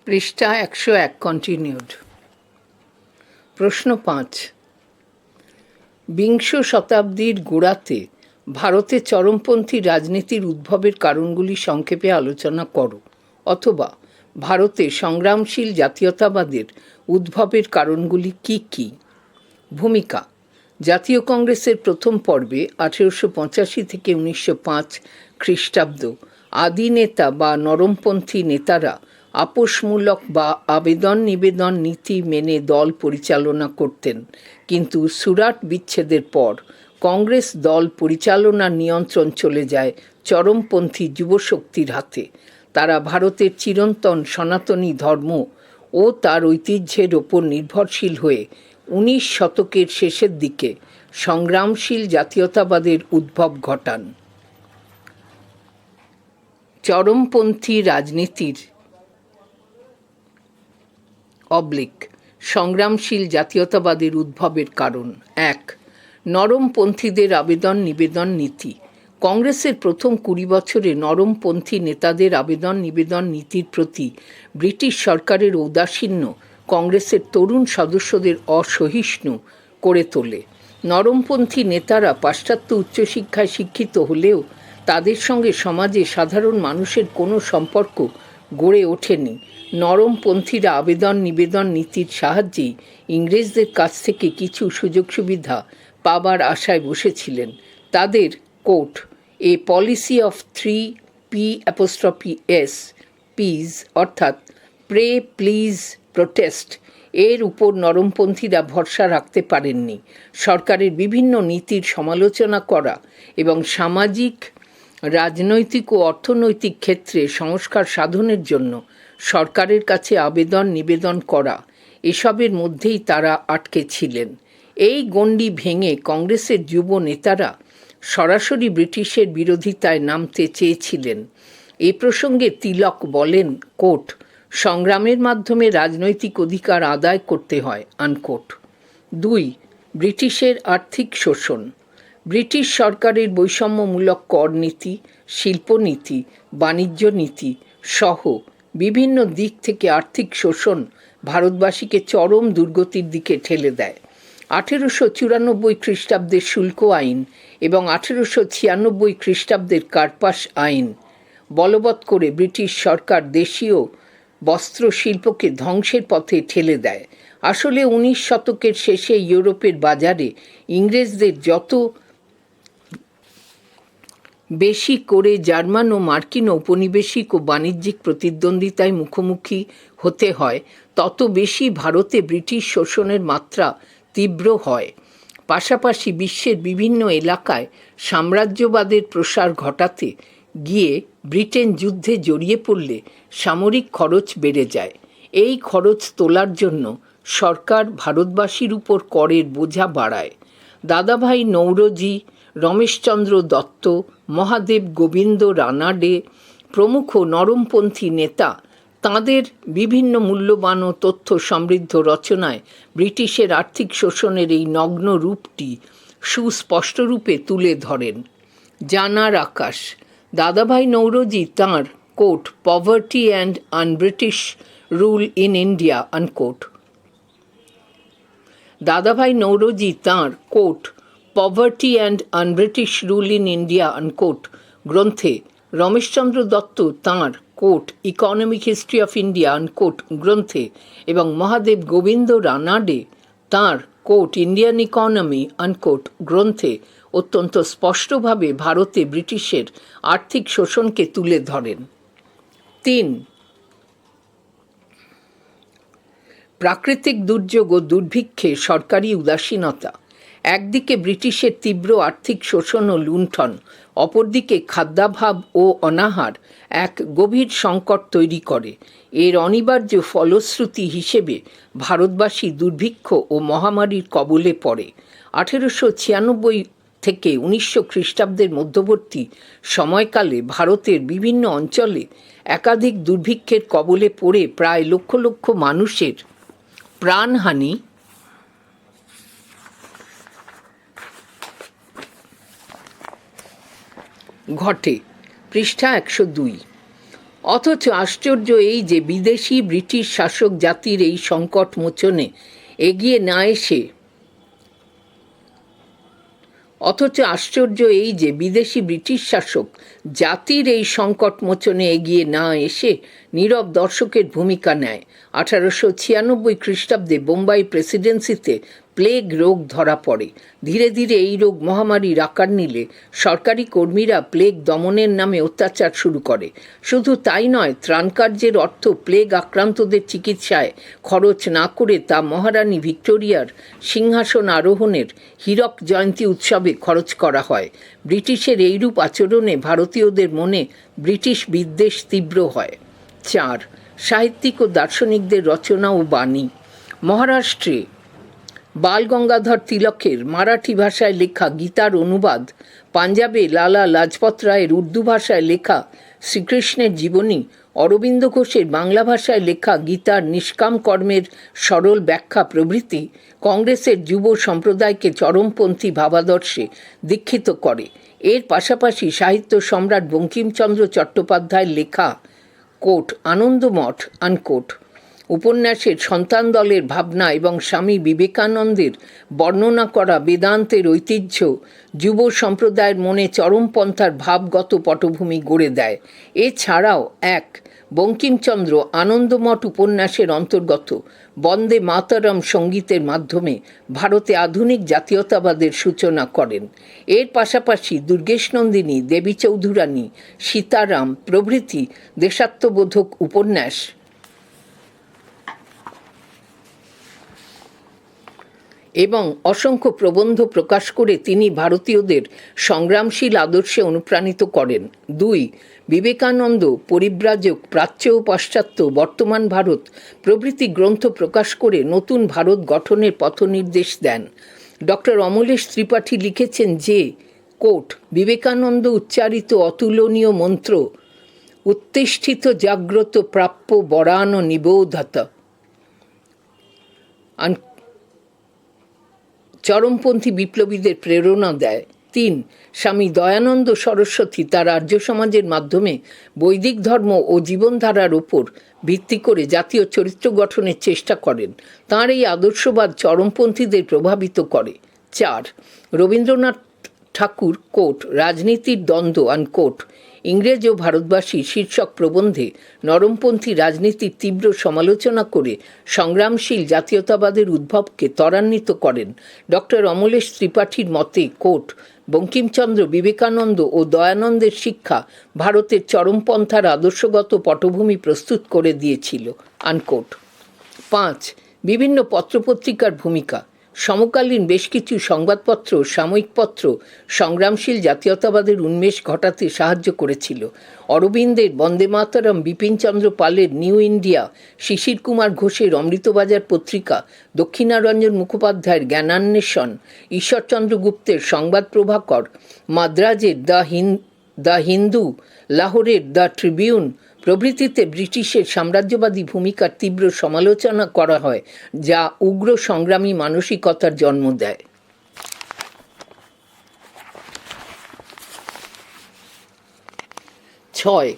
পৃষ্ঠা 101 কন্টিনিউড। প্রশ্ন 5, বিংশ শতাব্দীর গোড়াতে ভারতে চরমপন্থী রাজনীতির উদ্ভবের কারণগুলি সংক্ষেপে আলোচনা করো, অথবা ভারতে সংগ্রামশীল জাতীয়তাবাদের উদ্ভবের কারণগুলি কি কি। ভূমিকা: জাতীয় কংগ্রেসের প্রথম পর্বে 1885 থেকে 1905 খ্রিস্টাব্দ আদি নেতা বা নরমপন্থী নেতারা আপোষমূলক বা আবেদন নিবেদন নীতি মেনে দল পরিচালনা করতেন, কিন্তু সুরাট বিচ্ছেদের পর কংগ্রেস দল পরিচালনার নিয়ন্ত্রণ চলে যায় চরমপন্থী যুবশক্তির হাতে। তারা ভারতের চিরন্তন সনাতনী ধর্ম ও তার ঐতিহ্যের ওপর নির্ভরশীল হয়ে 19 শতকের শেষের দিকে সংগ্রামশীল জাতীয়তাবাদের উদ্ভব ঘটান। চরমপন্থী রাজনীতির সংগ্রামশীল জাতীয়তাবাদের উদ্ভবের কারণ: 1. নরমপন্থীদের আবেদন নিবেদন নীতি। কংগ্রেসের প্রথম 20 বছরে নরমপন্থী নেতাদের আবেদন নিবেদন নীতির প্রতি ব্রিটিশ সরকারের ঔদাসীন্য কংগ্রেসের তরুণ সদস্যদের অসহিষ্ণু করে তোলে। নরমপন্থী নেতারা পাশ্চাত্য উচ্চশিক্ষায় শিক্ষিত হলেও তাদের সঙ্গে সমাজে সাধারণ মানুষের কোনো সম্পর্ক গড়ে ওঠেনি। নরমপন্থীরা আবেদন নিবেদন নীতির সাহায্যেই ইংরেজদের কাছ থেকে কিছু সুযোগ সুবিধা পাবার আশায় বসেছিলেন। তাদের কোট এ পলিসি অফ 3P' পিস অর্থাৎ প্রে প্লিজ প্রোটেস্ট এর উপর নরমপন্থীরা ভরসা রাখতে পারেননি। সরকারের বিভিন্ন নীতির সমালোচনা করা এবং সামাজিক, রাজনৈতিক ও অর্থনৈতিক ক্ষেত্রে সংস্কার সাধনের জন্য সরকারের কাছে আবেদন নিবেদন করা, এসবের মধ্যেই তারা আটকে ছিলেন। এই গণ্ডি ভেঙে কংগ্রেসের যুব নেতারা সরাসরি ব্রিটিশের বিরোধিতায় নামতে চেয়েছিলেন। এ প্রসঙ্গে তিলক বলেন, কোট, সংগ্রামের মাধ্যমে রাজনৈতিক অধিকার আদায় করতে হয়, আনকোট। 2. ব্রিটিশের আর্থিক শোষণ। ব্রিটিশ সরকারের বৈষম্যমূলক কর নীতি, শিল্পনীতি, বাণিজ্য নীতি সহ বিভিন্ন দিক থেকে আর্থিক শোষণ ভারতবাসীকে চরম দুর্গতির দিকে ঠেলে দেয়। 1894 খ্রিস্টাব্দের শুল্ক আইন এবং 1896 খ্রিস্টাব্দের কার্পাস আইন বলবৎ করে ব্রিটিশ সরকার দেশীয় বস্ত্রশিল্পকে ধ্বংসের পথে ঠেলে দেয়। আসলে 19 শতকের শেষে ইউরোপের বাজারে ইংরেজদের যত বেশি করে জার্মান ও মার্কিন ঔপনিবেশিক ও বাণিজ্যিক প্রতিদ্বন্দ্বিতায় মুখোমুখি হতে হয়, তত বেশি ভারতে ব্রিটিশ শোষণের মাত্রা তীব্র হয়। পাশাপাশি বিশ্বের বিভিন্ন এলাকায় সাম্রাজ্যবাদের প্রসার ঘটাতে গিয়ে ব্রিটেন যুদ্ধে জড়িয়ে পড়লে সামরিক খরচ বেড়ে যায়। এই খরচ তোলার জন্য সরকার ভারতবাসীর উপর করের বোঝা বাড়ায়। দাদাভাই নৌরোজি, রমেশচন্দ্র দত্ত, মহাদেব গোবিন্দ রানাডে প্রমুখ নরমপন্থী নেতা তাঁদের বিভিন্ন মূল্যবান ও তথ্য সমৃদ্ধ রচনায় ব্রিটিশের আর্থিক শোষণের এই নগ্ন রূপটি সুস্পষ্টরূপে তুলে ধরেন। জানার আকাশ। দাদাভাই নৌরোজি তাঁর quote poverty and unBritish rule in India, unquote. Dadabhai Naoroji তাঁর quote poverty and unBritish rule in India, unquote গ্রন্থে, রমেশচন্দ্র দত্ত তাঁর quote economic history of India, unquote গ্রন্থে এবং মহাদেব গোবিন্দ রানাডে তাঁর কোট ইন্ডিয়ান ইকোনমি, আনকোট গ্রন্থে অত্যন্ত স্পষ্টভাবে ভারতে ব্রিটিশের আর্থিক শোষণকে তুলে ধরেন। 3. প্রাকৃতিক দুর্যোগ ও দুর্ভিক্ষে সরকারি উদাসীনতা। একদিকে ব্রিটিশের তীব্র আর্থিক শোষণ ও লুণ্ঠন, অপরদিকে খাদ্যাভাব ও অনাহার এক গভীর সংকট তৈরি করে। এর অনিবার্য ফলশ্রুতি হিসেবে ভারতবাসী দুর্ভিক্ষ ও মহামারীর কবলে পড়ে। 1896 থেকে 1900 খ্রিস্টাব্দের মধ্যবর্তী সময়কালে ভারতের বিভিন্ন অঞ্চলে একাধিক দুর্ভিক্ষের কবলে পড়ে প্রায় লক্ষ লক্ষ মানুষের প্রাণহানি ঘটে। পৃষ্ঠা 102। অথচ আশ্চর্য এই যে বিদেশি ব্রিটিশ শাসক জাতির এই সংকট মোচনে এগিয়ে না এসে অথচ আশ্চর্য এই যে বিদেশি ব্রিটিশ শাসক জাতির এই সংকট মোচনে এগিয়ে না এসে নীরব দর্শকের ভূমিকা নেয়। 1896 খ্রিস্টাব্দে বোম্বাই প্রেসিডেন্সিতে প্লেগ রোগ ধরা পড়ে। ধীরে ধীরে এই রোগ মহামারীর আকার নিলে সরকারি কর্মীরা প্লেগ দমনের নামে অত্যাচার শুরু করে। শুধু তাই নয়, ত্রাণকার্যের অর্থ প্লেগ আক্রান্তদের চিকিৎসায় খরচ না করে তা মহারানী ভিক্টোরিয়ার সিংহাসন আরোহণের হীরক জয়ন্তী উৎসবে খরচ করা হয়। ব্রিটিশের এইরূপ আচরণে ভারতীয়দের মনে ব্রিটিশ বিদ্বেষ তীব্র হয়। 4. সাহিত্যিক ও দার্শনিকদের রচনা ও বাণী। মহারাষ্ট্রে বাল গঙ্গাধর তিলকের মারাঠি ভাষায় লেখা গীতার অনুবাদ, পাঞ্জাবে লালা লাজপত রায়ের উর্দু ভাষায় লেখা শ্রীকৃষ্ণের জীবনী, অরবিন্দ ঘোষের বাংলা ভাষায় লেখা গীতার নিষ্কাম কর্মের সরল ব্যাখ্যা প্রভৃতি কংগ্রেসের যুব সম্প্রদায়কে চরমপন্থী ভাবাদর্শে দীক্ষিত করে। এর পাশাপাশি সাহিত্য সম্রাট বঙ্কিমচন্দ্র চট্টোপাধ্যায়ের লেখা কোট আনন্দমঠ আনকোট উপন্যাসের সন্তান দলের ভাবনা এবং স্বামী বিবেকানন্দের বর্ণনা করা বেদান্তের ঐতিহ্য যুব সম্প্রদায়ের মনে চরমপন্থার ভাবগত পটভূমি গড়ে দেয়। এছাড়াও বঙ্কিমচন্দ্র আনন্দমঠ উপন্যাসের অন্তর্গত বন্দে মাতরম সঙ্গীতের মাধ্যমে ভারতে আধুনিক জাতীয়তাবাদের সূচনা করেন। এর পাশাপাশি দুর্গেশনন্দিনী, দেবী চৌধুরানী, সীতারাম প্রভৃতি দেশাত্মবোধক উপন্যাস এবং অসংখ্য প্রবন্ধ প্রকাশ করে তিনি ভারতীয়দের সংগ্রামশীল আদর্শে অনুপ্রাণিত করেন। 2. বিবেকানন্দ পরিব্রাজক, প্রাচ্য ও পাশ্চাত্য, বর্তমান ভারত প্রভৃতি গ্রন্থ প্রকাশ করে নতুন ভারত গঠনের পথনির্দেশ দেন। ডক্টর অমলেশ ত্রিপাঠী লিখেছেন যে কোট বিবেকানন্দ উচ্চারিত অতুলনীয় মন্ত্র উত্তিষ্ঠিত জাগ্রত প্রাপ্য বরান নিবোধত চরমপন্থী বিপ্লবীদের প্রেরণা দেয়। 3. স্বামী দয়ানন্দ সরস্বতী তার আর্য সমাজের মাধ্যমে বৈদিক ধর্ম ও জীবনধারার ওপর ভিত্তি করে জাতীয় চরিত্র গঠনের চেষ্টা করেন। তাঁর এই আদর্শবাদ চরমপন্থীদের প্রভাবিত করে। 4. রবীন্দ্রনাথ ঠাকুর কোট রাজনীতির দ্বন্দ্ব আনকোট ইংরেজ ও ভারতবাসী শীর্ষক প্রবন্ধে নরমপন্থী রাজনীতির তীব্র সমালোচনা করে সংগ্রামশীল জাতীয়তাবাদের উদ্ভবকে ত্বরান্বিত করেন। ডক্টর অমলেশ ত্রিপাঠীর মতে কোট বঙ্কিমচন্দ্র, বিবেকানন্দ ও দয়ানন্দের শিক্ষা ভারতের চরমপন্থার আদর্শগত পটভূমি প্রস্তুত করে দিয়েছিল আনকোট। 5. বিভিন্ন পত্রপত্রিকার ভূমিকা। সমকালীন বেশ কিছু সংবাদপত্র, সাময়িকপত্র সংগ্রামশীল জাতীয়তাবাদের উন্মেষ ঘটাতে সাহায্য করেছিল। অরবিন্দের বন্দে মাতরম, বিপিনচন্দ্র পালের নিউ ইন্ডিয়া, শিশির কুমার ঘোষের অমৃতবাজার পত্রিকা, দক্ষিণারঞ্জন মুখোপাধ্যায়ের জ্ঞানান্বেষণ, ঈশ্বরচন্দ্র গুপ্তের সংবাদ প্রভাকর, মাদ্রাজের দ্য হিন্দু, লাহোরের দ্য ট্রিবিউন প্রভৃতিতে ব্রিটিশের সাম্রাজ্যবাদী ভূমিকার তীব্র সমালোচনা করা হয়, যা উগ্র সংগ্রামী মানসিকতার জন্ম দেয়। 6.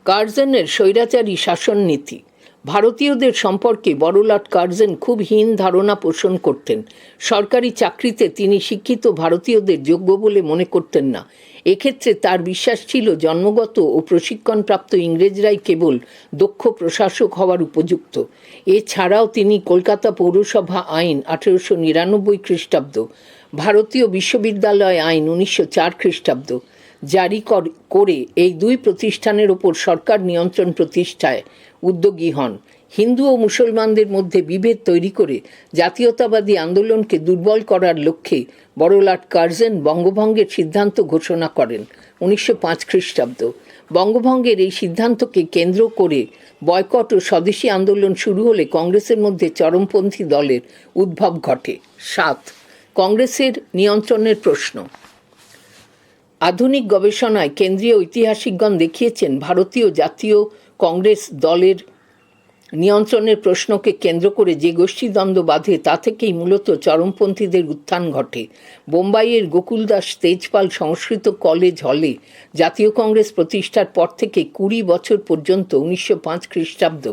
কার্জনের স্বৈরাচারী শাসননীতি। ভারতীয়দের সম্পর্কে বড়লাট কার্জন খুব হীন ধারণা পোষণ করতেন। সরকারি চাকরিতে তিনি শিক্ষিত ভারতীয়দের যোগ্য বলে মনে করতেন না। এক্ষেত্রে তার বিশ্বাস ছিল জন্মগত ও প্রশিক্ষণপ্রাপ্ত ইংরেজরাই কেবল দক্ষ প্রশাসক হওয়ার উপযুক্ত। এছাড়াও তিনি কলকাতা পৌরসভা আইন 1899 খ্রিস্টাব্দ, ভারতীয় বিশ্ববিদ্যালয় আইন 1904 খ্রিস্টাব্দ জারি করে এই দুই প্রতিষ্ঠানের ওপর সরকার নিয়ন্ত্রণ প্রতিষ্ঠায় উদ্যোগী হন। হিন্দু ও মুসলমানদের মধ্যে বিভেদ তৈরি করে জাতীয়তাবাদী আন্দোলনকে দুর্বল করার লক্ষ্যে বড়লাট কার্জন বঙ্গভঙ্গের সিদ্ধান্ত ঘোষণা করেন 1905 খ্রিস্টাব্দ। বঙ্গভঙ্গের এই সিদ্ধান্তকে কেন্দ্র করে বয়কট ও স্বদেশী আন্দোলন শুরু হলে কংগ্রেসের মধ্যে চরমপন্থী দলের উদ্ভব ঘটে। 7. কংগ্রেসের নিয়ন্ত্রণের প্রশ্ন। আধুনিক গবেষণায় কেন্দ্রীয় ঐতিহাসিকগণ দেখিয়েছেন ভারতীয় জাতীয় কংগ্রেস দলের নিয়ন্ত্রণের প্রশ্নকে কেন্দ্র করে যে গোষ্ঠীদ্বন্দ্ব বাধে তা থেকেই মূলত চরমপন্থীদের উত্থান ঘটে। বোম্বাইয়ের গোকুলদাস তেজপাল সংস্কৃত কলেজ হলে জাতীয় কংগ্রেস প্রতিষ্ঠার পর থেকে 20 বছর পর্যন্ত 1905 খ্রিস্টাব্দ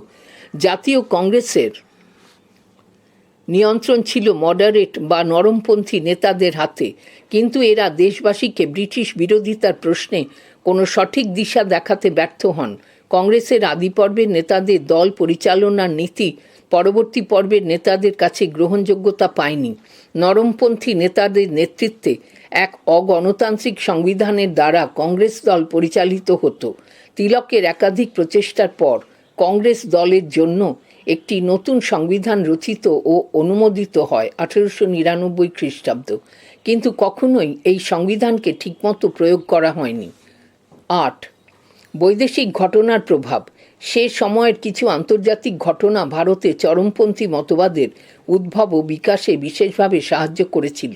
জাতীয় কংগ্রেসের নিয়ন্ত্রণ ছিল মডারেট বা নরমপন্থী নেতাদের হাতে, কিন্তু এরা দেশবাসীকে ব্রিটিশ বিরোধিতার প্রশ্নে কোনো সঠিক দিশা দেখাতে ব্যর্থ হন। কংগ্রেসের আদি পর্বের নেতাদের দল পরিচালনার নীতি পরবর্তী পর্বের নেতাদের কাছে গ্রহণযোগ্যতা পায়নি। নরমপন্থী নেতাদের নেতৃত্বে এক অগণতান্ত্রিক সংবিধানের দ্বারা কংগ্রেস দল পরিচালিত হতো। তিলকের একাধিক প্রচেষ্টার পর কংগ্রেস দলের জন্য একটি নতুন সংবিধান রচিত ও অনুমোদিত হয় 1899 খ্রিস্টাব্দ, কিন্তু কখনোই এই সংবিধানকে ঠিকমতো প্রয়োগ করা হয়নি। 8. বৈদেশিক ঘটনার প্রভাব। সে সময়ের কিছু আন্তর্জাতিক ঘটনা ভারতে চরমপন্থী মতবাদের উদ্ভব ও বিকাশে বিশেষভাবে সাহায্য করেছিল।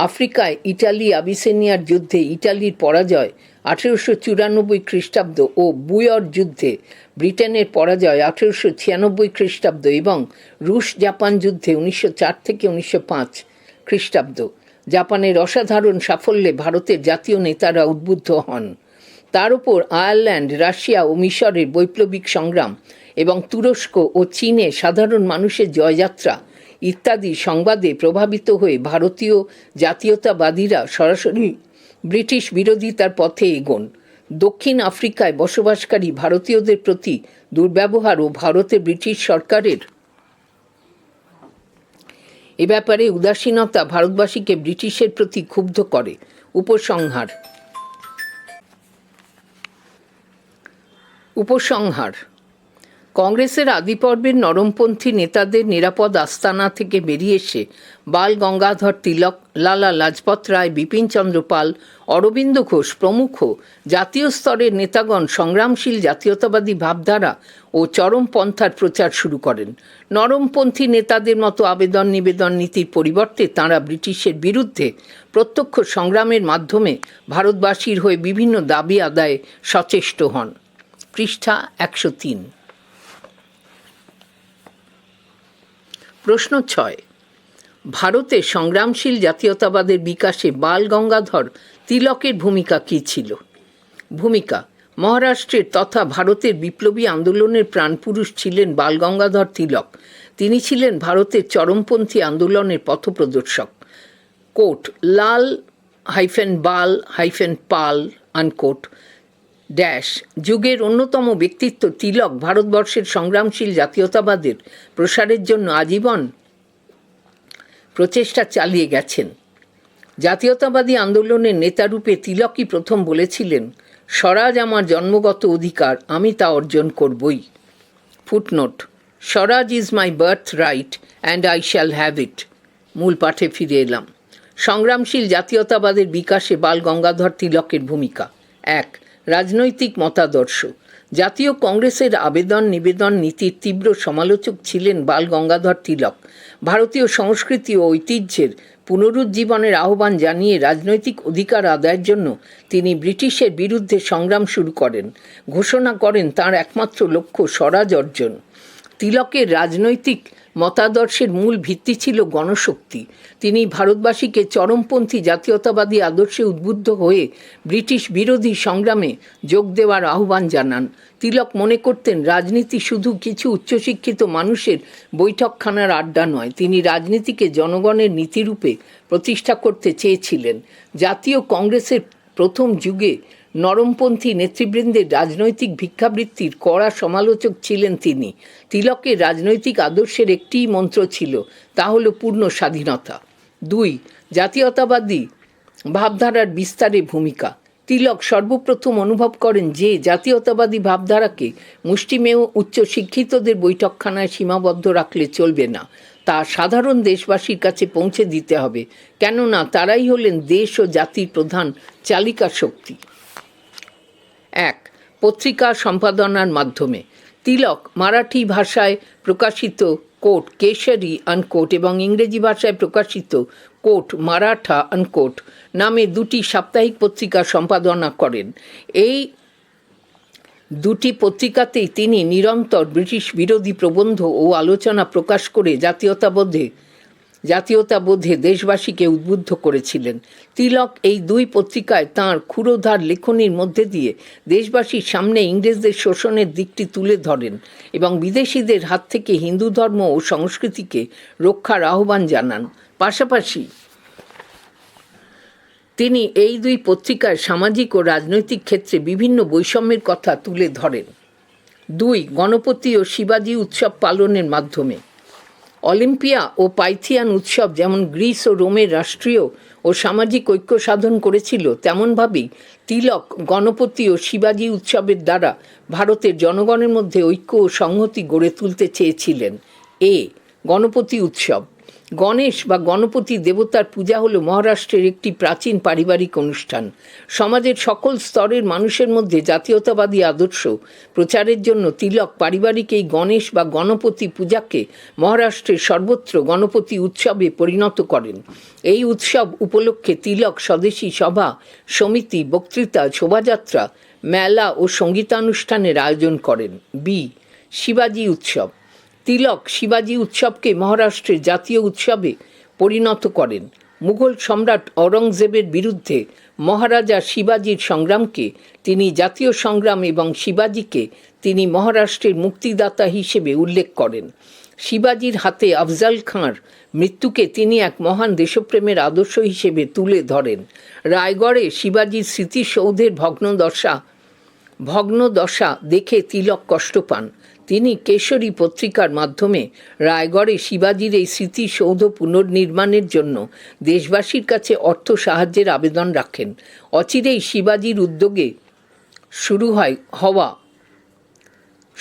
আফ্রিকায় ইটালি আবিসিনিয়ার যুদ্ধে ইটালির পরাজয় 1894 খ্রিস্টাব্দ ও বুয়র যুদ্ধে ব্রিটেনের পরাজয় 1896 খ্রিস্টাব্দ এবং রুশ জাপান যুদ্ধে 1904 থেকে 1905 খ্রিস্টাব্দ জাপানের অসাধারণ সাফল্যে ভারতের জাতীয় নেতারা উদ্বুদ্ধ হন। তার উপর আয়ারল্যান্ড, রাশিয়া ও মিশরের বৈপ্লবিক সংগ্রাম এবং তুরস্ক ও চীনে সাধারণ মানুষের জয়যাত্রা ইত্যাদি সংবাদে প্রভাবিত হয়ে ভারতীয় জাতীয়তাবাদীরা সরাসরি ব্রিটিশ বিরোধিতার পথে এগোন। দক্ষিণ আফ্রিকায় বসবাসকারী ভারতীয়দের প্রতি দুর্ব্যবহার ও ভারতের ব্রিটিশ সরকারের এ ব্যাপারে উদাসীনতা ভারতবাসীকে ব্রিটিশের প্রতি ক্ষুব্ধ করে। উপসংহার। কংগ্রেসের আদিপর্বের নরমপন্থী নেতাদের নিরাপদ আস্তানা থেকে বেরিয়ে এসে বাল গঙ্গাধর তিলক, লালা লাজপত রায়, বিপিনচন্দ্র পাল, অরবিন্দ ঘোষ প্রমুখ জাতীয় স্তরের নেতাগণ সংগ্রামশীল জাতীয়তাবাদী ভাবধারা ও চরমপন্থার প্রচার শুরু করেন। নরমপন্থী নেতাদের মতো আবেদন নিবেদন নীতির পরিবর্তে তাঁরা ব্রিটিশের বিরুদ্ধে প্রত্যক্ষ সংগ্রামের মাধ্যমে ভারতবাসীর হয়ে বিভিন্ন দাবি আদায়ে সচেষ্ট হন। পৃষ্ঠা 103। প্রশ্ন 6। ভারতে সংগ্রামশীল জাতীয়তাবাদের বিকাশে বাল গঙ্গাধর তিলকের ভূমিকা কী ছিল? ভূমিকা। মহারাষ্ট্রের তথা ভারতের বিপ্লবী আন্দোলনের প্রাণপুরুষ ছিলেন বাল গঙ্গাধর তিলক। তিনি ছিলেন ভারতের চরমপন্থী আন্দোলনের পথপ্রদর্শক। কোট, লাল বাল পাল আনকোট যুগের অন্যতম ব্যক্তিত্ব তিলক ভারতবর্ষের সংগ্রামশীল জাতীয়তাবাদের প্রসারের জন্য আজীবন প্রচেষ্টা চালিয়ে গেছেন। জাতীয়তাবাদী আন্দোলনের নেতারূপে তিলকই প্রথম বলেছিলেন, স্বরাজ আমার জন্মগত অধিকার, আমি তা অর্জন করবই। Footnote, Swaraj is my birth right and I shall have it. মূল পাঠে ফিরে এলাম। সংগ্রামশীল জাতীয়তাবাদের বিকাশে বাল গঙ্গাধর তিলকের ভূমিকা। 1. রাজনৈতিক মতাদর্শ। জাতীয় কংগ্রেসের আবেদন নিবেদন নীতির তীব্র সমালোচক ছিলেন বাল গঙ্গাধর তিলক। ভারতীয় সংস্কৃতি ও ঐতিহ্যের পুনরুজ্জীবনের আহ্বান জানিয়ে রাজনৈতিক অধিকার আদায়ের জন্য তিনি ব্রিটিশের বিরুদ্ধে সংগ্রাম শুরু করেন। ঘোষণা করেন তাঁর একমাত্র লক্ষ্য স্বরাজ অর্জন। তিলকের রাজনৈতিক মতাদর্শের মূল ভিত্তি ছিল গণশক্তি। তিনি ভারতবাসীকে চরমপন্থী জাতীয়তাবাদী আদর্শে উদ্বুদ্ধ হয়ে ব্রিটিশ বিরোধী সংগ্রামে যোগ দেওয়ার আহ্বান জানান। তিলক মনে করতেন রাজনীতি শুধু কিছু উচ্চশিক্ষিত মানুষের বৈঠকখানার আড্ডা নয়, তিনি রাজনীতিকে জনগণের নীতিরূপে প্রতিষ্ঠা করতে চেয়েছিলেন। জাতীয় কংগ্রেসের প্রথম যুগে নরমপন্থী নেতৃবৃন্দের রাজনৈতিক ভিক্ষাবৃত্তির কড়া সমালোচক ছিলেন তিনি। তিলকের রাজনৈতিক আদর্শের একটিই মন্ত্র ছিল, তা হল পূর্ণ স্বাধীনতা। 2. জাতীয়তাবাদী ভাবধারার বিস্তারে ভূমিকা। তিলক সর্বপ্রথম অনুভব করেন যে জাতীয়তাবাদী ভাবধারাকে মুষ্টিমেয় উচ্চশিক্ষিতদের বৈঠকখানায় সীমাবদ্ধ রাখলে চলবে না, তা সাধারণ দেশবাসীর কাছে পৌঁছে দিতে হবে, কেননা তারাই হলেন দেশ ও জাতির প্রধান চালিকা শক্তি। 1. পত্রিকা সম্পাদনার মাধ্যমে। তিলক মারাঠি ভাষায় প্রকাশিত কোট কেশরী আনকোট এবং ইংরেজি ভাষায় প্রকাশিত কোট মারাঠা আনকোট নামে 2টি সাপ্তাহিক পত্রিকা সম্পাদনা করেন। এই দুটি পত্রিকাতেই তিনি নিরন্তর ব্রিটিশ বিরোধী প্রবন্ধ ও আলোচনা প্রকাশ করে জাতীয়তাবোধে দেশবাসীকে উদ্বুদ্ধ করেছিলেন। তিলক এই দুই পত্রিকায় তাঁর ক্ষুরোধার লেখনীর মধ্যে দিয়ে দেশবাসীর সামনে ইংরেজদের শোষণের দিকটি তুলে ধরেন এবং বিদেশিদের হাত থেকে হিন্দু ধর্ম ও সংস্কৃতিকে রক্ষার আহ্বান জানান। পাশাপাশি তিনি এই দুই পত্রিকায় সামাজিক ও রাজনৈতিক ক্ষেত্রে বিভিন্ন বৈষম্যের কথা তুলে ধরেন। 2. গণপতি ও শিবাজি উৎসব পালনের মাধ্যমে। অলিম্পিয়া ও পাইথিয়ান উৎসব যেমন গ্রিস ও রোমের রাষ্ট্রীয় ও সামাজিক ঐক্য সাধন করেছিল, তেমনভাবেই তিলক গণপতি ও শিবাজি উৎসবের দ্বারা ভারতের জনগণের মধ্যে ঐক্য ও সংহতি গড়ে তুলতে চেয়েছিলেন। গণপতি উৎসব। গণেশ বা গণপতি দেবতার পূজা হলো মহারাষ্ট্রের একটি প্রাচীন পারিবারিক অনুষ্ঠান। সমাজের সকল স্তরের মানুষের মধ্যে জাতীয়তাবাদী আদর্শ প্রচারের জন্য তিলক পারিবারিক এই গণেশ বা গণপতি পূজাকে মহারাষ্ট্রের সর্বত্র গণপতি উৎসবে পরিণত করেন। এই উৎসব উপলক্ষে তিলক স্বদেশী সভা, সমিতি, বক্তৃতা, শোভাযাত্রা, মেলা ও সঙ্গীতানুষ্ঠানের আয়োজন করেন। শিবাজি উৎসব। তিলক শিবাজি উৎসবকে মহারাষ্ট্রের জাতীয় উৎসবে পরিণত করেন। মুঘল সম্রাট অরঙ্গজেবের বিরুদ্ধে মহারাজা শিবাজির সংগ্রামকে তিনি জাতীয় সংগ্রাম এবং শিবাজিকে তিনি মহারাষ্ট্রের মুক্তিদাতা হিসেবে উল্লেখ করেন। শিবাজির হাতে আফজাল খাঁর মৃত্যুকে তিনি এক মহান দেশপ্রেমের আদর্শ হিসেবে তুলে ধরেন। রায়গড়ে শিবাজির স্মৃতিসৌধের ভগ্নদশা দেখে তিলক কষ্ট পান। তিনি কেশরী পত্রিকার মাধ্যমে রায়গড়ে শিবাজির এই স্মৃতিসৌধ পুনর্নির্মাণের জন্য দেশবাসীর কাছে অর্থ সাহায্যের আবেদন রাখেন। অচিরেই শিবাজির উদ্যোগে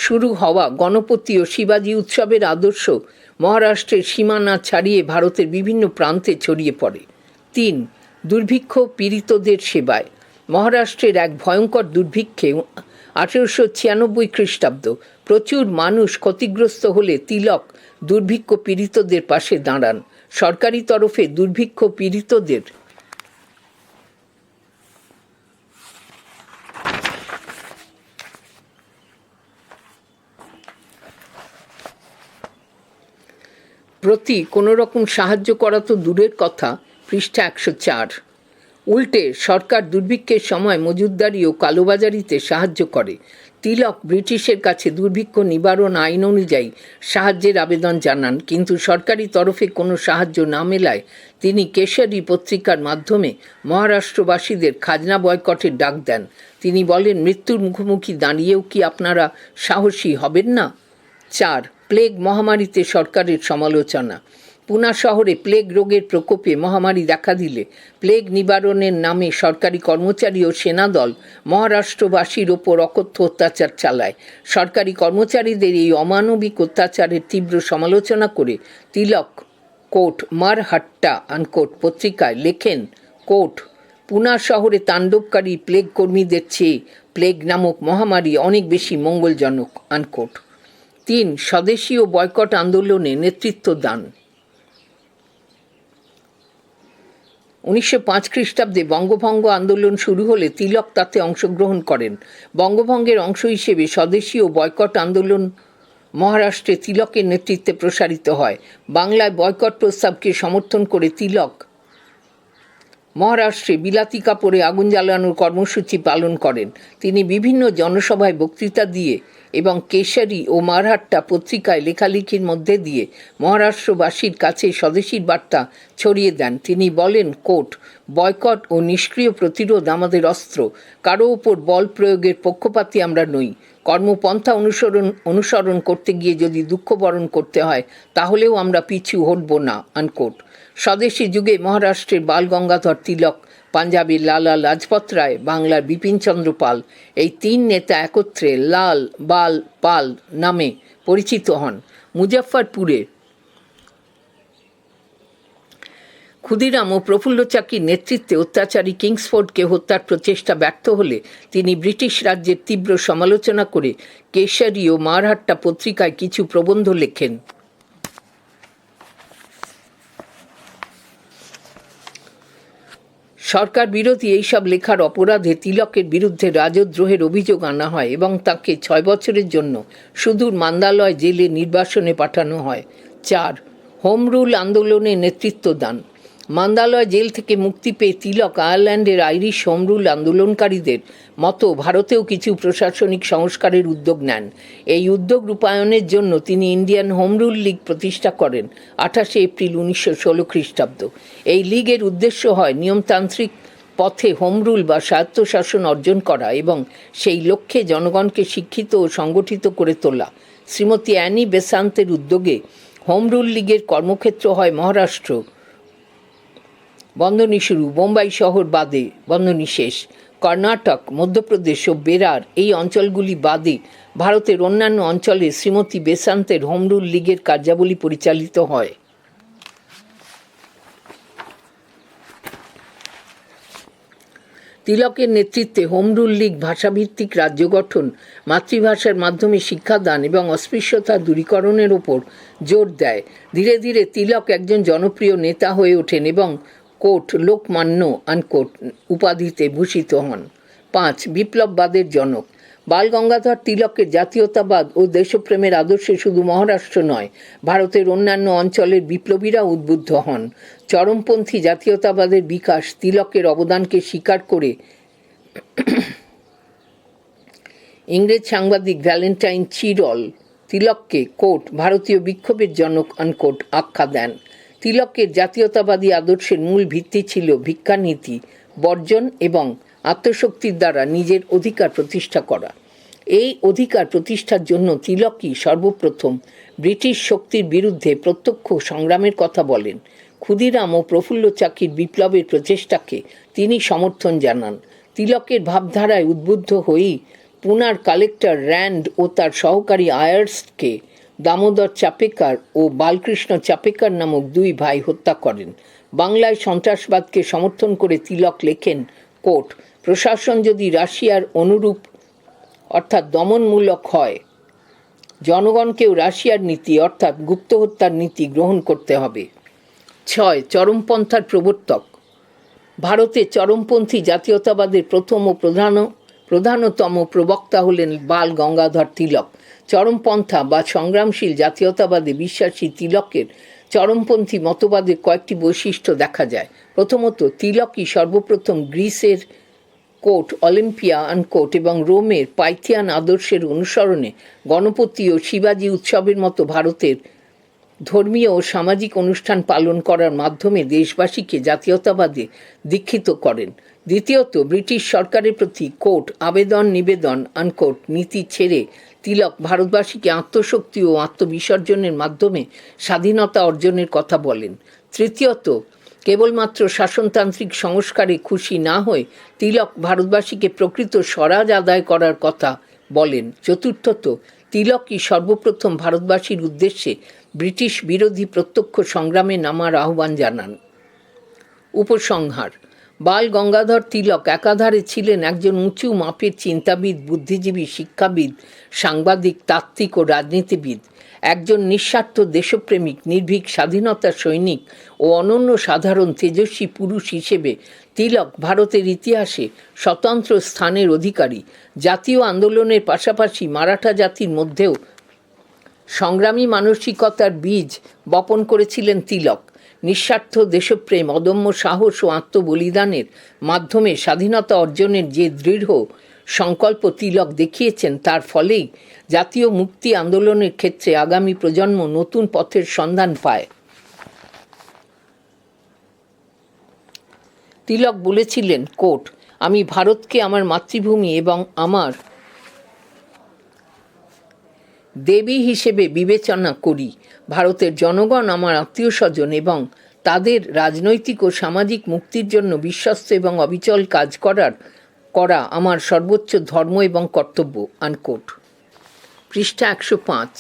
শুরু হওয়া গণপতি ও শিবাজি উৎসবের আদর্শ মহারাষ্ট্রের সীমানা ছাড়িয়ে ভারতের বিভিন্ন প্রান্তে ছড়িয়ে পড়ে। 3. দুর্ভিক্ষ পীড়িতদের সেবায়। মহারাষ্ট্রের এক ভয়ঙ্কর দুর্ভিক্ষে 1896 খ্রিস্টাব্দ প্রচুর মানুষ ক্ষতিগ্রস্ত হলে তিলক দুর্ভিক্ষ পীড়িতদের পাশে দাঁড়ান। সরকারি তরফে দুর্ভিক্ষ পীড়িতদের প্রতি কোনো রকম সাহায্য করা তো দূরের কথা, পৃষ্ঠা 104। উল্টে সরকার দুর্ভিক্ষের সময় মজুতদারি ও কালোবাজারিতে সাহায্য করে। তিলক ব্রিটিশের কাছে দুর্ভিক্ষ নিবারণ আইন অনুযায়ী সাহায্যের আবেদন জানান, কিন্তু সরকারি তরফে কোনো সাহায্য না মেলায় তিনি কেশরী পত্রিকার মাধ্যমে মহারাষ্ট্রবাসীদের খাজনা বয়কটের ডাক দেন। তিনি বলেন, মৃত্যুর মুখোমুখি দাঁড়িয়েও কি আপনারা সাহসী হবেন না? 4. প্লেগ মহামারীতে সরকারের সমালোচনা। পুনা শহরে প্লেগ রোগের প্রকোপে মহামারী দেখা দিলে প্লেগ নিবারণের নামে সরকারি কর্মচারী ও সেনাদল মহারাষ্ট্রবাসীর ওপর অকথ্য অত্যাচার চালায়। সরকারি কর্মচারীদের এই অমানবিক অত্যাচারের তীব্র সমালোচনা করে তিলক কোট মারহাট্টা আনকোট পত্রিকায় লেখেন, কোট, পুনা শহরে তাণ্ডবকারী প্লেগ কর্মীদের চেয়ে প্লেগ নামক মহামারী অনেক বেশি মঙ্গলজনক, আনকোট। 3. স্বদেশী ও বয়কট আন্দোলনে নেতৃত্ব দান। 1905 খ্রিস্টাব্দে বঙ্গভঙ্গ আন্দোলন শুরু হলে তিলক তাতে অংশগ্রহণ করেন। বঙ্গভঙ্গের অংশ হিসেবে স্বদেশী ও বয়কট আন্দোলন মহারাষ্ট্রে তিলকের নেতৃত্বে প্রসারিত হয়। বাংলায় বয়কট প্রস্তাবকে সমর্থন করে তিলক মহারাষ্ট্রে বিলাতি কাপড়ে আগুন জ্বালানোর কর্মসূচি পালন করেন। তিনি বিভিন্ন জনসভায় বক্তৃতা দিয়ে এবং কেশরী ও মারহাট্টা পত্রিকায় লেখালেখির মধ্যে দিয়ে মহারাষ্ট্রবাসীর কাছে স্বদেশীর বার্তা ছড়িয়ে দেন। তিনি বলেন, কোট, বয়কট ও নিষ্ক্রিয় প্রতিরোধ আমাদের অস্ত্র। কারো ওপর বল প্রয়োগের পক্ষপাতী আমরা নই। কর্মপন্থা অনুসরণ করতে গিয়ে যদি দুঃখ বরণ করতে হয় তাহলেও আমরা পিছু হটব না, আনকোট। স্বদেশী যুগে মহারাষ্ট্রের বাল গঙ্গাধর তিলক, পাঞ্জাবের লালা লাজপত রায়, বাংলার বিপিনচন্দ্র পাল, এই 3 নেতা একত্রে লাল বাল পাল নামে পরিচিত হন। মুজফ্ফরপুরে ক্ষুদিরাম ও প্রফুল্ল চাকির নেতৃত্বে অত্যাচারী কিংসফোর্ডকে হত্যার প্রচেষ্টা ব্যর্থ হলে তিনি ব্রিটিশ রাজ্যের তীব্র সমালোচনা করে কেশরী ও মারহাট্টা পত্রিকায় কিছু প্রবন্ধ লেখেন। সরকার বিরোধী এইসব লেখার অপরাধে তিলকের বিরুদ্ধে রাজদ্রোহের অভিযোগ আনা হয় এবং তাকে 6 বছরের জন্য সুদূর মান্দালয় জেলে নির্বাসনে পাঠানো হয়। 4. হোম রুল আন্দোলনে নেতৃত্ব দান। মান্দালয় জেল থেকে মুক্তি পেয়ে তিলক আয়ারল্যান্ডের আইরিশ হোম রুল আন্দোলনকারীদের মতো ভারতেও কিছু প্রশাসনিক সংস্কারের উদ্যোগ নেন। এই উদ্যোগ রূপায়ণের জন্য তিনি ইন্ডিয়ান হোম রুল লীগ প্রতিষ্ঠা করেন 28 এপ্রিল 1916 খ্রিস্টাব্দ। এই লীগের উদ্দেশ্য হয় নিয়মতান্ত্রিক পথে হোম রুল বা স্বায়ত্তশাসন অর্জন করা এবং সেই লক্ষ্যে জনগণকে শিক্ষিত ও সংগঠিত করে তোলা। শ্রীমতী অ্যানি বেসান্তের উদ্যোগে হোম রুল লীগের কর্মক্ষেত্র হয় মহারাষ্ট্র বন্ধনী শুরু, বোম্বাই শহর বাদে বন্ধনী শেষ, কর্ণাটক, মধ্যপ্রদেশ ও বেরার এই অঞ্চলগুলি বাদে ভারতের অন্যান্য অঞ্চলে শ্রীমতী বেসান্তের হোম রুল লীগের কার্যাবলী পরিচালিত হয়। তিলকের নেতৃত্বে হোম রুল লীগ ভাষাভিত্তিক রাজ্য গঠন, মাতৃভাষার মাধ্যমে শিক্ষাদান এবং অস্পৃশ্যতা দূরীকরণের ওপর জোর দেয়। ধীরে ধীরে তিলক একজন জনপ্রিয় নেতা হয়ে ওঠেন এবং কোট লোকমান্য আনকোট উপাধিতে ভূষিত হন। 5. বিপ্লববাদের জনক। বাল গঙ্গাধর তিলকের জাতীয়তাবাদ ও দেশপ্রেমের আদর্শে শুধু মহারাষ্ট্র নয়, ভারতের অন্যান্য অঞ্চলের বিপ্লবীরা উদ্বুদ্ধ হন। চরমপন্থী জাতীয়তাবাদের বিকাশ তিলকের অবদানকে স্বীকার করে ইংরেজ সাংবাদিক ভ্যালেন্টাইন চিরল তিলককে কোট ভারতীয় বিক্ষোভের জনক আনকোট আখ্যা দেন। তিলকের জাতীয়তাবাদী আদর্শের মূল ভিত্তি ছিল ভিক্ষানীতি বর্জন এবং আত্মশক্তির দ্বারা নিজের অধিকার প্রতিষ্ঠা করা। এই অধিকার প্রতিষ্ঠার জন্য তিলকই সর্বপ্রথম ব্রিটিশ শক্তির বিরুদ্ধে প্রত্যক্ষ সংগ্রামের কথা বলেন। ক্ষুদিরাম ও প্রফুল্ল চাকির বিপ্লবের প্রচেষ্টাকে তিনি সমর্থন জানান। তিলকের ভাবধারায় উদ্বুদ্ধ হয়েই পুনার কালেক্টর র্যান্ড ও তার সহকারী আয়ার্সকে দামোদর চাপেকার ও বালকৃষ্ণ চাপেকার নামক 2 ভাই হত্যা করেন। বাংলায় সন্ত্রাসবাদকে সমর্থন করে তিলক লেখেন কোট প্রশাসন যদি রাশিয়ার অনুরূপ অর্থাৎ দমনমূলক হয়, জনগণকেও রাশিয়ার নীতি অর্থাৎ গুপ্ত হত্যার নীতি গ্রহণ করতে হবে। 6. চরমপন্থার প্রবর্তক। ভারতে চরমপন্থী জাতীয়তাবাদের প্রথম ও প্রধানতম প্রবক্তা হলেন বাল গঙ্গাধর তিলক। চরমপন্থা বা সংগ্রামশীল জাতীয়তাবাদে বিশ্বাসী তিলকের চরমপন্থী মতবাদের কয়েকটি বৈশিষ্ট্য দেখা যায়। প্রথমত, তিলকই সর্বপ্রথম গ্রিসের কোট অলিম্পিয়া আনকোট এবং রোমের পাইথিয়ান আদর্শের অনুসরণে গণপতি ও শিবাজি উৎসবের মতো ভারতের ধর্মীয় ও সামাজিক অনুষ্ঠান পালন করার মাধ্যমে দেশবাসীকে জাতীয়তাবাদে দীক্ষিত করেন। দ্বিতীয়ত, ব্রিটিশ সরকারের প্রতি কোট আবেদন নিবেদন আনকোট নীতি ছেড়ে তিলক ভারতবাসীকে আত্মশক্তি ও আত্মবিসর্জনের মাধ্যমে স্বাধীনতা অর্জনের কথা বলেন। তৃতীয়ত, কেবলমাত্র শাসনতান্ত্রিক সংস্কারে খুশি না হয়ে তিলক ভারতবাসীকে প্রকৃত স্বরাজ আদায় করার কথা বলেন। চতুর্থত, তিলকই সর্বপ্রথম ভারতবাসীর উদ্দেশ্যে ব্রিটিশ বিরোধী প্রত্যক্ষ সংগ্রামে নামার আহ্বান জানান। উপসংহার: বাল গঙ্গাধর তিলক একাধারে ছিলেন একজন উঁচু মাপের চিন্তাবিদ, বুদ্ধিজীবী, শিক্ষাবিদ, সাংবাদিক, তাত্ত্বিক ও রাজনীতিবিদ। একজন নিঃস্বার্থ দেশপ্রেমিক, নির্ভীক স্বাধীনতা সৈনিক ও অনন্য সাধারণ তেজস্বী পুরুষ হিসেবে তিলক ভারতের ইতিহাসে স্বতন্ত্র স্থানের অধিকারী। জাতীয় আন্দোলনের পাশাপাশি মারাঠা জাতির মধ্যেও সংগ্রামী মানসিকতার বীজ বপন করেছিলেন তিলক। নিঃস্বার্থ দেশপ্রেম, অদম্য সাহস ও আত্মবলিদানের মাধ্যমে স্বাধীনতা অর্জনের যে দৃঢ় সংকল্প তিলক দেখিয়েছেন, তার ফলেই জাতীয় মুক্তি আন্দোলনের ক্ষেত্রে আগামী প্রজন্ম নতুন পথের সন্ধান পায়। তিলক বলেছিলেন কোট আমি ভারতকে আমার মাতৃভূমি এবং আমার দেবী হিসেবে বিবেচনা করি। ভারতের জনগণ আমার আত্মীয় স্বজন এবং তাদের রাজনৈতিক ও সামাজিক মুক্তির জন্য বিশ্বস্ত এবং অবিচল কাজ করা আমার সর্বোচ্চ ধর্ম এবং কর্তব্য। আনকোট। পৃষ্ঠা 105।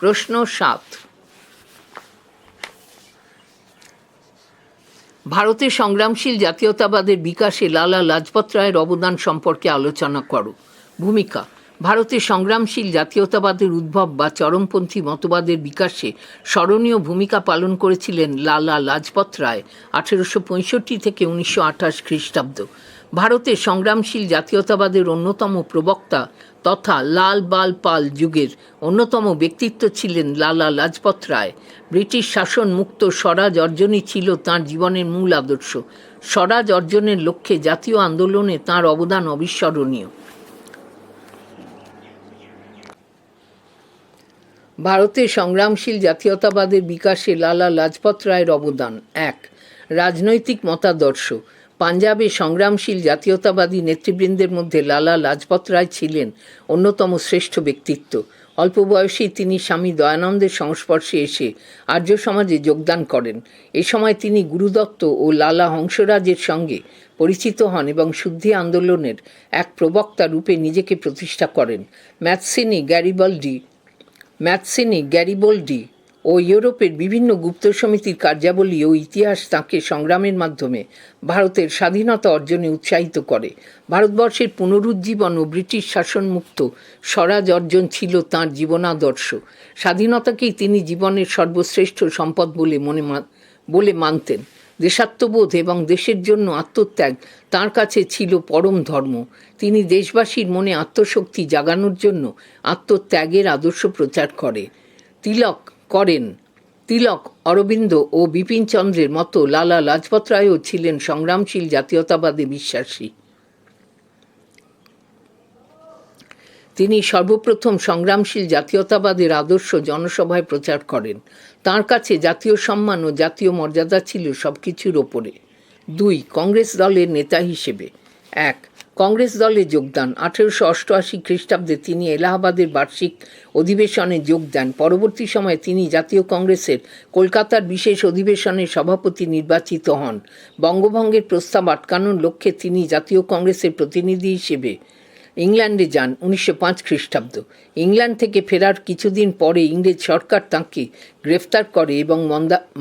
প্রশ্ন 7। ভারতে সংগ্রামশীল জাতীয়তাবাদের বিকাশে লালা লাজপত রায়ের অবদান সম্পর্কে আলোচনা করো। ভূমিকা: ভারতে সংগ্রামশীল জাতীয়তাবাদের উদ্ভব বা চরমপন্থী মতবাদের বিকাশে স্মরণীয় ভূমিকা পালন করেছিলেন লালা লাজপত রায় 1865 থেকে 1928 খ্রিস্টাব্দ। ভারতে সংগ্রামশীল জাতীয়তাবাদের অন্যতম প্রবক্তা তথা লাল বাল পাল যুগের অন্যতম ব্যক্তিত্ব ছিলেন লালা লাজপত রায়। ব্রিটিশ শাসন মুক্ত স্বরাজ অর্জনই ছিল তাঁর জীবনের মূল আদর্শ। স্বরাজ অর্জনের লক্ষ্যে জাতীয় আন্দোলনে তাঁর অবদান অবিস্মরণীয়। ভারতে সংগ্রামশীল জাতীয়তাবাদের বিকাশে লালা লাজপত রায়ের অবদান। 1. রাজনৈতিক মতাদর্শ। পাঞ্জাবে সংগ্রামশীল জাতীয়তাবাদী নেতৃবৃন্দের মধ্যে লালা লাজপত রায় ছিলেন অন্যতম শ্রেষ্ঠ ব্যক্তিত্ব। অল্প বয়সেই তিনি স্বামী দয়ানন্দের সংস্পর্শে এসে আর্য সমাজে যোগদান করেন। এ সময় তিনি গুরুদত্ত ও লালা হংসরাজের সঙ্গে পরিচিত হন এবং শুদ্ধি আন্দোলনের এক প্রবক্তা রূপে নিজেকে প্রতিষ্ঠা করেন। ম্যাথসিনি গ্যারিবল্ডি ও ইউরোপের বিভিন্ন গুপ্ত সমিতির কার্যাবলী ও ইতিহাস তাঁকে সংগ্রামের মাধ্যমে ভারতের স্বাধীনতা অর্জনে উৎসাহিত করে। ভারতবর্ষের পুনরুজ্জীবন ও ব্রিটিশ শাসনমুক্ত স্বরাজ অর্জন ছিল তাঁর জীবনাদর্শ। স্বাধীনতাকেই তিনি জীবনের সর্বশ্রেষ্ঠ সম্পদ বলে মানতেন। দেশাত্মবোধ এবং দেশের জন্য আত্মত্যাগ তাঁর কাছে ছিল পরম ধর্ম। তিনি দেশবাসীর মনে আত্মশক্তি জাগানোর জন্য আত্মত্যাগের আদর্শ প্রচার করেন। তিলক, অরবিন্দ ও বিপিনচন্দ্রের মতো লালা লাজপত রায়ও ছিলেন সংগ্রামশীল জাতীয়তাবাদে বিশ্বাসী। তিনি সর্বপ্রথম সংগ্রামশীল জাতীয়তাবাদের আদর্শ জনসভায় প্রচার করেন। তাঁর কাছে জাতীয় সম্মান ও জাতীয় মর্যাদা ছিল সবকিছুর ওপরে। 2. কংগ্রেস দলের নেতা হিসেবে। 1. কংগ্রেস দলে যোগদান। 1888 খ্রিস্টাব্দে তিনি এলাহাবাদের বার্ষিক অধিবেশনে যোগ দেন। পরবর্তী সময়ে তিনি জাতীয় কংগ্রেসের কলকাতার বিশেষ অধিবেশনের সভাপতি নির্বাচিত হন। বঙ্গভঙ্গের প্রস্তাব আটকানোর লক্ষ্যে তিনি জাতীয় কংগ্রেসের প্রতিনিধি হিসেবে ইংল্যান্ডে যান 1905 খ্রিস্টাব্দ। ইংল্যান্ড থেকে ফেরার কিছুদিন পরে ইংরেজ সরকার তাঁকে গ্রেফতার করে এবং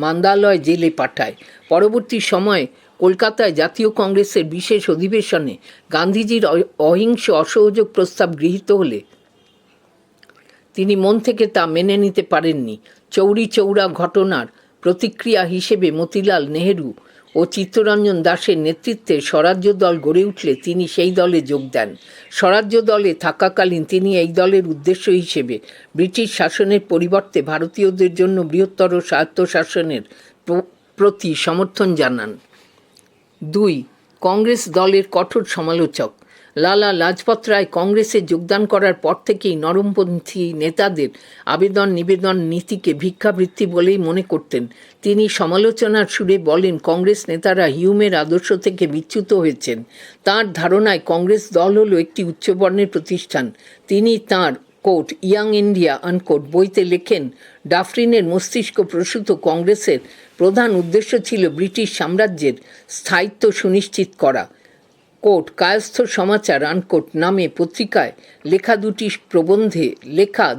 মান্দালয় জেলে পাঠায়। পরবর্তী সময়ে কলকাতায় জাতীয় কংগ্রেসের বিশেষ অধিবেশনে গান্ধীজির অহিংস অসহযোগ প্রস্তাব গৃহীত হলে তিনি মন থেকে তা মেনে নিতে পারেননি। চৌরি চৌরা ঘটনার প্রতিক্রিয়া হিসেবে মতিলাল নেহেরু ও চিত্তরঞ্জন দাসের নেতৃত্বে স্বরাজ্য দল গড়ে উঠলে তিনি সেই দলে যোগ দেন। স্বরাজ্য দলে থাকাকালীন তিনি এই দলের উদ্দেশ্য হিসেবে ব্রিটিশ শাসনের পরিবর্তে ভারতীয়দের জন্য বৃহত্তর স্বায়ত্তশাসনের প্রতি সমর্থন জানান। 2. কংগ্রেস দলের কঠোর সমালোচক। লালা লাজপত রায় কংগ্রেসে যোগদান করার পর থেকেই নরমপন্থী নেতাদের আবেদন নিবেদন নীতিকে ভিক্ষাবৃত্তি বলেই মনে করতেন। তিনি সমালোচনার সুরে বলেন, কংগ্রেস নেতারা হিউমের আদর্শ থেকে বিচ্যুত হয়েছেন। তাঁর ধারণায় কংগ্রেস দল হলো একটি উচ্চবর্ণের প্রতিষ্ঠান। তিনি তাঁর কোট ইয়াং ইন্ডিয়া আনকোট বইতে লেখেন, ডাফরিনের মস্তিষ্ক প্রসূত কংগ্রেসের প্রধান উদ্দেশ্য ছিল ব্রিটিশ সাম্রাজ্যের স্থায়িত্ব সুনিশ্চিত করা। কোট কায়স্থ সমাচার আনকোট নামে পত্রিকায় লেখা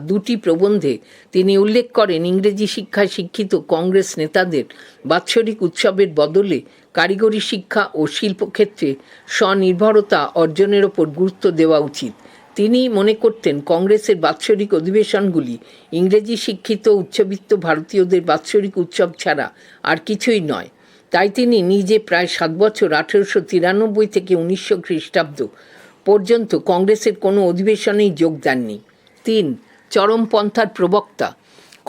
দুটি প্রবন্ধে তিনি উল্লেখ করেন, ইংরেজি শিক্ষায় শিক্ষিত কংগ্রেস নেতাদের বাৎসরিক উৎসবের বদলে কারিগরি শিক্ষা ও শিল্পক্ষেত্রে স্বনির্ভরতা অর্জনের ওপর গুরুত্ব দেওয়া উচিত। তিনি মনে করতেন কংগ্রেসের বাৎসরিক অধিবেশনগুলি ইংরেজি শিক্ষিত উচ্চবিত্ত ভারতীয়দের বাৎসরিক উৎসব ছাড়া আর কিছুই নয়। তাই তিনি নিজে প্রায় 7 বছর 1893 থেকে 1900 খ্রিস্টাব্দ পর্যন্ত কংগ্রেসের কোনো অধিবেশনেই যোগ দেননি। 3. চরমপন্থার প্রবক্তা।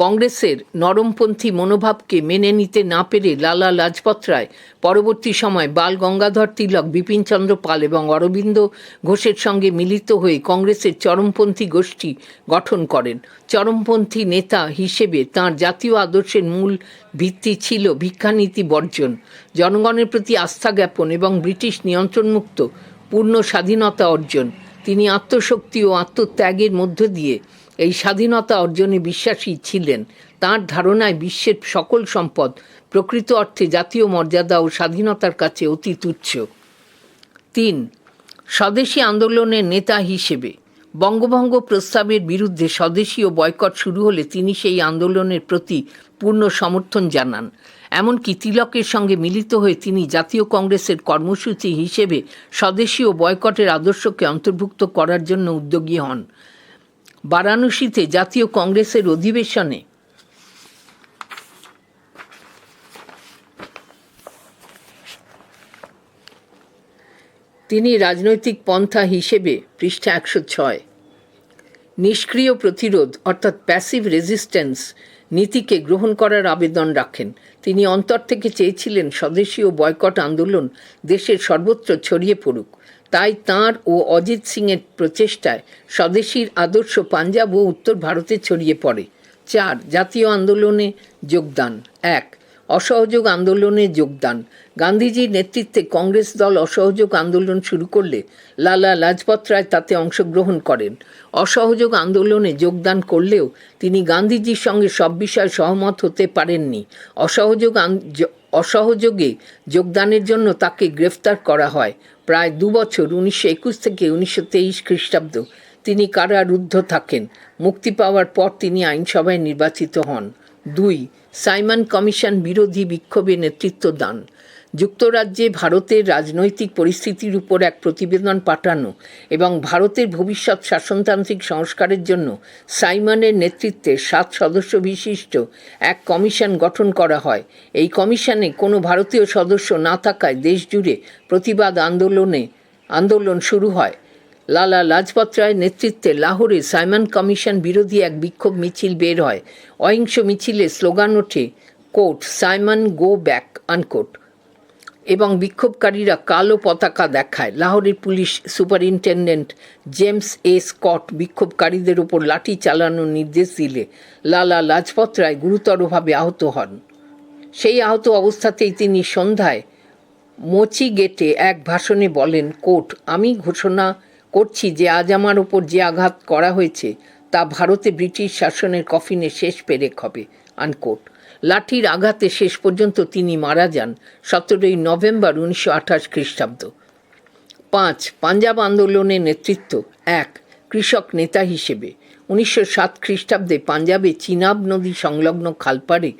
কংগ্রেসের নরমপন্থী মনোভাবকে মেনে নিতে না পেরে লালা লাজপত রায় পরবর্তী সময় বাল গঙ্গাধর তিলক, বিপিনচন্দ্র পাল এবং অরবিন্দ ঘোষের সঙ্গে মিলিত হয়ে কংগ্রেসের চরমপন্থী গোষ্ঠী গঠন করেন। চরমপন্থী নেতা হিসেবে তাঁর জাতীয় আদর্শের মূল ভিত্তি ছিল ভিক্ষানীতি বর্জন, জনগণের প্রতি আস্থা জ্ঞাপন এবং ব্রিটিশ নিয়ন্ত্রণমুক্ত পূর্ণ স্বাধীনতা অর্জন। তিনি আত্মশক্তি ও আত্মত্যাগের মধ্য দিয়ে এই স্বাধীনতা অর্জনে বিশ্বাসী ছিলেন। তাঁর ধারণায় বিশ্বের সকল সম্পদ প্রকৃত অর্থে জাতীয় মর্যাদা ও স্বাধীনতার কাছে অতি তুচ্ছ। 3. স্বদেশী আন্দোলনের নেতা হিসেবে। বঙ্গভঙ্গ প্রস্তাবের বিরুদ্ধে স্বদেশী ও বয়কট শুরু হলে তিনি সেই আন্দোলনের প্রতি পূর্ণ সমর্থন জানান। এমনকি তিলকের সঙ্গে মিলিত হয়ে তিনি জাতীয় কংগ্রেসের কর্মসূচি হিসেবে স্বদেশীয় বয়কটের আদর্শকে অন্তর্ভুক্ত করার জন্য উদ্যোগী হন। বারাণসীতে জাতীয় কংগ্রেসের অধিবেশনে তিনি রাজনৈতিক পন্থা হিসেবে পৃষ্ঠা 106 নিষ্ক্রিয় প্রতিরোধ অর্থাৎ প্যাসিভ রেজিস্ট্যান্স নীতিকে গ্রহণ করার আবেদন রাখেন। তিনি অন্তর থেকে চেয়েছিলেন স্বদেশীয় বয়কট আন্দোলন দেশের সর্বত্র ছড়িয়ে পড়ুক। তাই তাঁর ও অজিত সিংয়ের প্রচেষ্টায় স্বদেশীর আদর্শ পাঞ্জাব ও উত্তর ভারতে ছড়িয়ে পড়ে। 4. জাতীয় আন্দোলনে যোগদান। 1. অসহযোগ আন্দোলনে যোগদান। গান্ধীজির নেতৃত্বে কংগ্রেস দল অসহযোগ আন্দোলন শুরু করলে লালা লাজপত রায় তাতে অংশগ্রহণ করেন। অসহযোগ আন্দোলনে যোগদান করলেও তিনি গান্ধীজির সঙ্গে সব বিষয়ে সহমত হতে পারেননি। অসহযোগে যোগদানের জন্য তাকে গ্রেফতার করা হয়। প্রায় 2 বছর 1921 থেকে 1923 খ্রিস্টাব্দ তিনি কারারুদ্ধ থাকেন। মুক্তি পাওয়ার পর তিনি আইনসভায় নির্বাচিত হন। 2. সাইমন কমিশন বিরোধী বিক্ষোভে নেতৃত্ব দান। যুক্তরাজ্যে ভারতের রাজনৈতিক পরিস্থিতির উপর এক প্রতিবেদন পাঠানো এবং ভারতের ভবিষ্যৎ শাসনতান্ত্রিক সংস্কারের জন্য সাইমনের নেতৃত্বে 7 সদস্য বিশিষ্ট এক কমিশন গঠন করা হয়। এই কমিশনে কোনো ভারতীয় সদস্য না থাকায় দেশ জুড়ে প্রতিবাদ আন্দোলন শুরু হয়। লালা লাজপত রায়ের নেতৃত্বে লাহোরে সাইমন কমিশন বিরোধী এক বিক্ষোভ মিছিল বের হয়। অহিংস মিছিলে স্লোগান ওঠে quote Simon go back unquote এবং বিক্ষোভকারীরা কালো পতাকা দেখায়। লাহোরের police superintendent James A Scott বিক্ষোভকারীদের ওপর লাঠি চালানোর নির্দেশ দিলে লালা লাজপত রায় গুরুতরভাবে আহত হন। সেই আহত অবস্থাতেই তিনি সন্ধ্যায় মোচি গেটে এক ভাষণে বলেন কোট আমি ঘোষণা করছি যে আজ আমার ওপর যে আঘাত করা হয়েছে তা ভারতে ব্রিটিশ শাসনের কফিনে শেষ পেরেক হবে আনকোট। লাঠির আঘাতে শেষ পর্যন্ত তিনি মারা যান 17 নভেম্বর 1928 খ্রিস্টাব্দ। 5. পাঞ্জাব আন্দোলনের নেতৃত্ব। 1. কৃষক নেতা হিসেবে 1907 খ্রিস্টাব্দে পাঞ্জাবে চিনাব নদী সংলগ্ন খালপাড়ে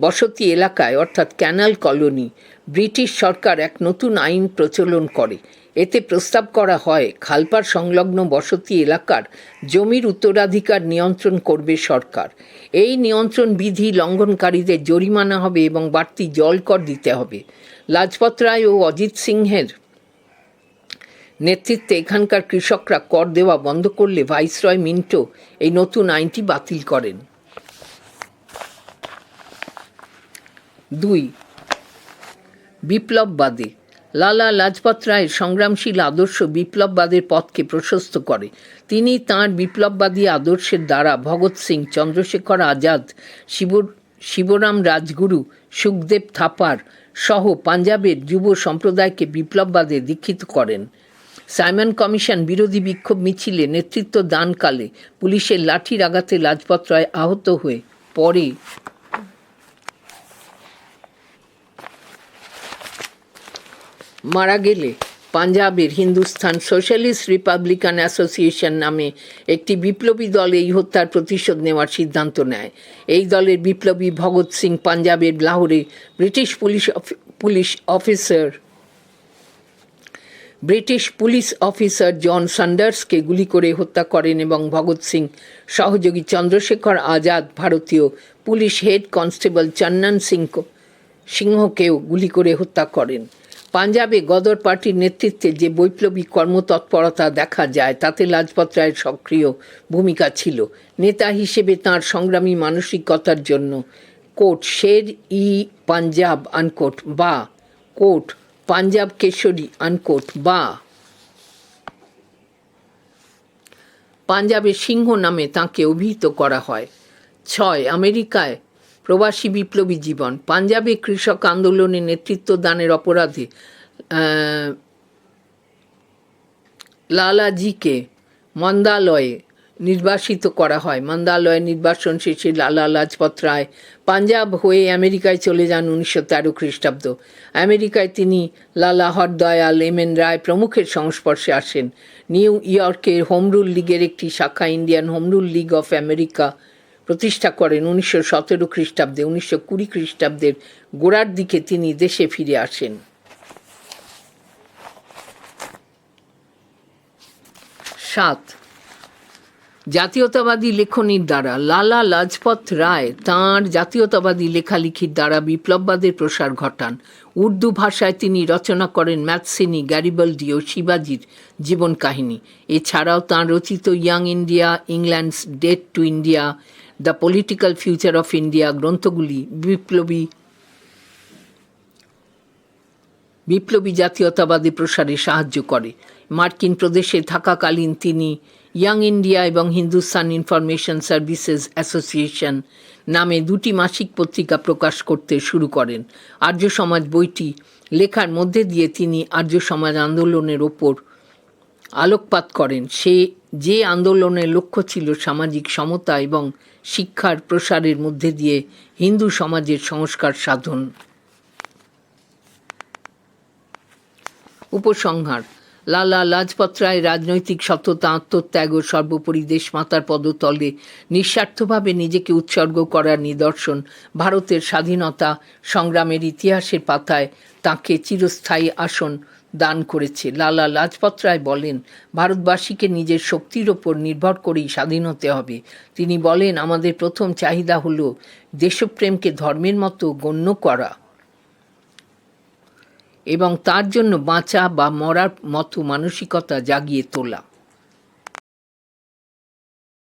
বসতি এলাকায় অর্থাৎ ক্যানাল কলোনি ব্রিটিশ সরকার এক নতুন আইন প্রচলন করে। এতে প্রস্তাব করা হয় খালপাড় সংলগ্ন বসতি এলাকার জমির উত্তরাধিকার নিয়ন্ত্রণ করবে সরকার। এই নিয়ন্ত্রণ বিধি লঙ্ঘনকারীদের জরিমানা হবে এবং বাড়তি জল কর দিতে হবে। লাজপত রায় ও অজিত সিংহের নেতৃত্বে এখানকার কৃষকরা কর দেওয়া বন্ধ করলে ভাইসরয় মিন্টো এই নতুন আইনটি বাতিল করেন। 2. বিপ্লববাদী। লালা লাজপত রায়ের সংগ্রামশীল আদর্শ বিপ্লববাদের পথকে প্রশস্ত করে। তিনি তাঁর বিপ্লববাদী আদর্শের দ্বারা ভগৎ সিং, চন্দ্রশেখর আজাদ, শিবরাম রাজগুরু, সুখদেব থাপার সহ পাঞ্জাবের যুব সম্প্রদায়কে বিপ্লববাদে দীক্ষিত করেন। সাইমন কমিশন বিরোধী বিক্ষোভ মিছিলে নেতৃত্ব দানকালে পুলিশের লাঠির আঘাতে লাজপত রায় আহত হয়ে পরে মারা গেলে পাঞ্জাবের হিন্দুস্তান সোশ্যালিস্ট রিপাবলিকান অ্যাসোসিয়েশন নামে একটি বিপ্লবী দল এই হত্যার প্রতিশোধ নেওয়ার সিদ্ধান্ত নেয়। এই দলের বিপ্লবী ভগৎ সিং পাঞ্জাবের লাহোরে ব্রিটিশ পুলিশ অফিসার জন সান্ডার্সকে গুলি করে হত্যা করেন এবং ভগৎ সিং সহযোগী চন্দ্রশেখর আজাদ ভারতীয় পুলিশ হেড কনস্টেবল চন্দন সিংহকেও গুলি করে হত্যা করেন। পাঞ্জাবে গদর পার্টির নেতৃত্বে যে বৈপ্লবিক কর্মতৎপরতা দেখা যায় তাতে লাজপত রায়ের সক্রিয় ভূমিকা ছিল। নেতা হিসেবে তাঁর সংগ্রামী মানসিকতার জন্য কোট শের ই পাঞ্জাব আনকোট বা কোট পাঞ্জাব কেশরী আনকোট বা পাঞ্জাবের সিংহ নামে তাঁকে অভিহিত করা হয়। 6. আমেরিকায় প্রবাসী বিপ্লবী জীবন। পাঞ্জাবে কৃষক আন্দোলনে নেতৃত্ব দানের অপরাধে লালাজিকে মন্দালয়ে নির্বাসিত করা হয়। মন্দালয়ে নির্বাসন শেষে লালা লাজপত রায় পাঞ্জাব হয়ে আমেরিকায় চলে যান 1913 খ্রিস্টাব্দ। আমেরিকায় তিনি লালা হরদয়াল, এম.এন. রায় প্রমুখের সংস্পর্শে আসেন। নিউ ইয়র্কের হোম রুল লীগের একটি শাখা Indian home rule League of America প্রতিষ্ঠা করেন 1917 খ্রিস্টাব্দে। 1920 খ্রিস্টাব্দের গোড়ার দিকে তিনি দেশে ফিরে আসেন। 7. জাতীয়তাবাদী লেখনীর দ্বারা লালা লাজপত রায় তাঁর জাতীয়তাবাদী লেখালেখির দ্বারা বিপ্লববাদের প্রসার ঘটান। উর্দু ভাষায় তিনি রচনা করেন ম্যাথসিনি, গ্যারিবাল্ডি ও শিবাজির জীবন কাহিনী। এছাড়াও তাঁর রচিত young India, England's debt to India, the political future of India গ্রন্থগুলি বিপ্লবী জাতীয়তাবাদী প্রসারে সাহায্য করে। মার্কিন প্রদেশে থাকাকালীন তিনি ইয়াং ইন্ডিয়া এবং হিন্দুস্তান ইনফরমেশন সার্ভিসেস অ্যাসোসিয়েশন নামে 2টি মাসিক পত্রিকা প্রকাশ করতে শুরু করেন। আর্য সমাজ বইটি লেখার মধ্যে দিয়ে তিনি আর্য সমাজ আন্দোলনের ওপর আলোকপাত করেন। যে আন্দোলনের লক্ষ্য ছিল সামাজিক সমতা এবং শিক্ষার প্রসারের মধ্যে দিয়ে হিন্দু সমাজের সংস্কার সাধন। উপসংহার: লালা লাজপত রায় রাজনৈতিক সততা, আত্মত্যাগ ও সর্বোপরি দেশমাতার পদতলে নিঃস্বার্থভাবে নিজেকে উৎসর্গ করার নিদর্শন ভারতের স্বাধীনতা সংগ্রামের ইতিহাসের পাতায় তাঁকে চিরস্থায়ী আসন দান করেছে। লালা লাজপত রায় বলেন, ভারতবাসীকে নিজের শক্তির ওপর নির্ভর করেই স্বাধীন হতে হবে। তিনি বলেন, আমাদের প্রথম চাহিদা হল দেশপ্রেমকে ধর্মের মতো গণ্য করা এবং তার জন্য বাঁচা বা মরার মতো মানসিকতা জাগিয়ে তোলা।